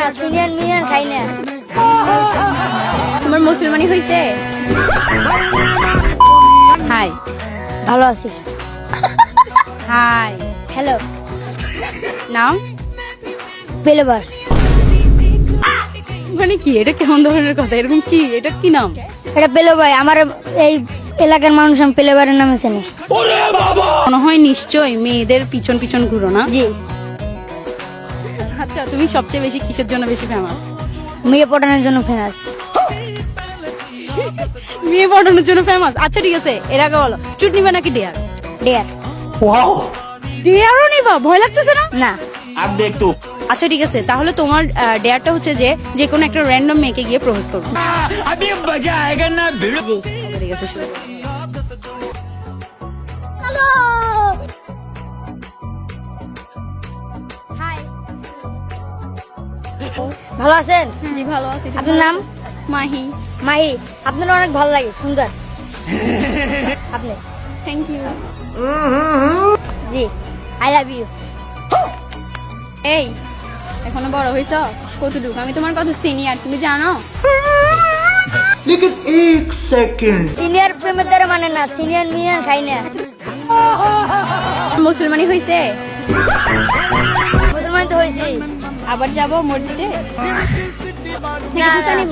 না, সিনিয়র মিনিয়র খাই না। তোমার মুসলমানি হয়েছে? হাই। ভালো আছি। হাই। হ্যালো। নাম? পেলেবার। মানে কি এটা কেমন ধরনের কথা? এরকম কি, এটা কি নাম? এটা পেলো ভাই, আমার এই এলাকার মানুষ আমি পেলেবারের নামে চেনে। মনে হয় নিশ্চয়ই মেয়েদের পিছন পিছন ঘুরো না? জি। আচ্ছা, তুমি সবচেয়ে বেশি কিসের জন্য বেশি ফেমাস? মেয়ে পটানোর জন্য ফেমাস। মেয়ে পড়ানোর জন্য ফেমাস। আচ্ছা ঠিক আছে, এর আগে বলো, চুট নিবা নাকি ডেয়ার? ডেয়ার। ডেয়ারও নিবা? ভয় লাগতেছে না? না। अब देख तू আচ্ছা ঠিক আছে, তাহলে তোমার ডেয়ারটা হচ্ছে যে যে কোনো একটা র্যান্ডম মেয়েকে গিয়ে প্রপোজ করবে। अभी मजा आएगा ना भिड़ो জি। আচ্ছা, ঠিক আছে, শুরু করো। হ্যালো। হাই। ভালো আছেন? জি ভালো আছি। তুমি আপনার ভালো নাম? আছো? মাহি। মাহি। আপনার অনেক ভালো লাগে, সুন্দর। আপনি? Thank you. জি। I love you. এই এখনো বড় হইছ কতটুকু? আমি তোমার কত সিনিয়র তুমি জানো? लेकिन एक सेकंड সিনিয়র প্রেমের দ্বারা মানে না, সিনিয়র মিনিয়র খাই না। মুসলমানি হইছে? মুসলমান তো হয়েছি। আবার যাব মসজিদে? না, জুতা না। নিব,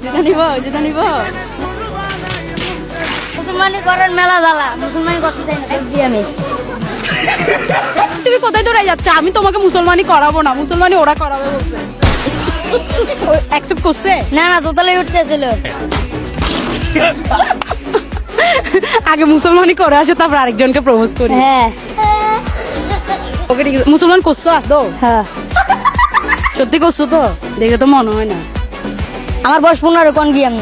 জুতা নিব, জুতা নিব। মুসলমানি করার মেলা জ্বালা, মুসলমানি করতে চাই না, দেখছি আমি। তুমি কোথায় দৌড়াই যাচ্ছ? আমি তোমাকে মুসলমানি করাবো না, মুসলমানি ওরা করাবে বলছে। অ্যাকসেপ্ট করছে? না না, দোতলায় উঠতেছিল। আগে মুসলমানি করে আসো, তারপর আরেকজনকে প্রপোজ করি। হ্যাঁ। ওকে ঠিক আছে। মুসলমান করছো আসো? হ্যাঁ। সত্যি করছো তো? দেখে তো মনে হয় না। আমার বয়স 15, কোন গিয়ে আমি